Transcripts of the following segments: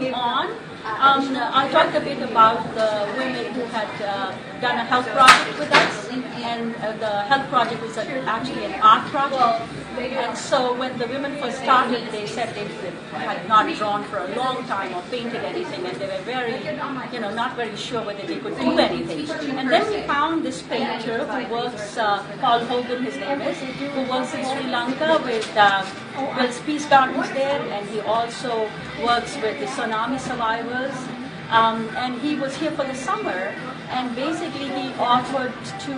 going on. I talked a bit about the women who had done a health project with us, and the health project was actually an art project. And so when the women first started, they said they had not drawn for a long time or painted anything, and they were very, not very sure whether they could do anything. And then we found this painter who works, Paul Hogan, his name is, who works in Sri Lanka with builds peace gardens there, and he also works with the tsunami survivors. And he was here for the summer, and basically he offered to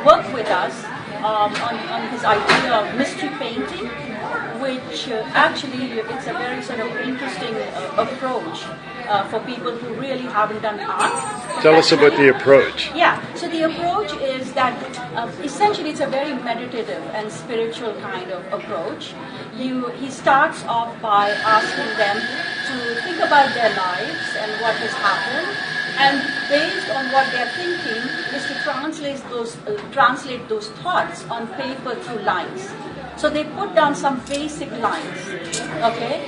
work with us on his idea of mystery painting, which actually it's a very sort of interesting approach for people who really haven't done art. Tell us about the approach. Yeah, so the approach is that essentially it's a very meditative and spiritual kind of approach. He starts off by asking them to think about their lives and what has happened, and based on what they're thinking is to translate those thoughts on paper through lines. So they put down some basic lines, okay?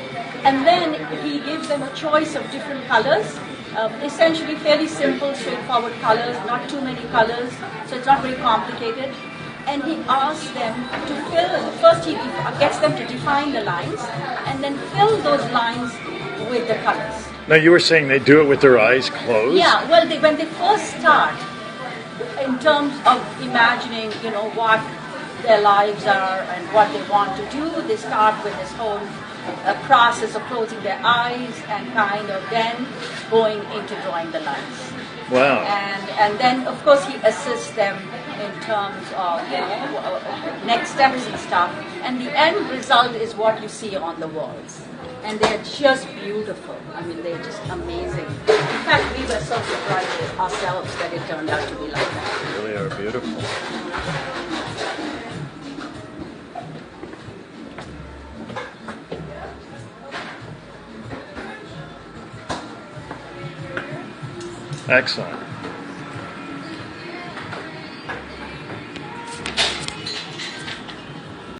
And then he gives them a choice of different colors, essentially fairly simple, straightforward colors, not too many colors, so it's not very complicated. And he asks them to first he gets them to define the lines, and then fill those lines with the colors. Now you were saying they do it with their eyes closed? Yeah, well, when they first start, in terms of imagining, what their lives are and what they want to do, they start with this whole process of closing their eyes and kind of then going into drawing the lines. Wow. And then, of course, he assists them in terms of next steps and stuff. And the end result is what you see on the walls. And they're just beautiful. I mean, they're just amazing. In fact, we were so surprised ourselves that it turned out to be like that. They really are beautiful. Excellent.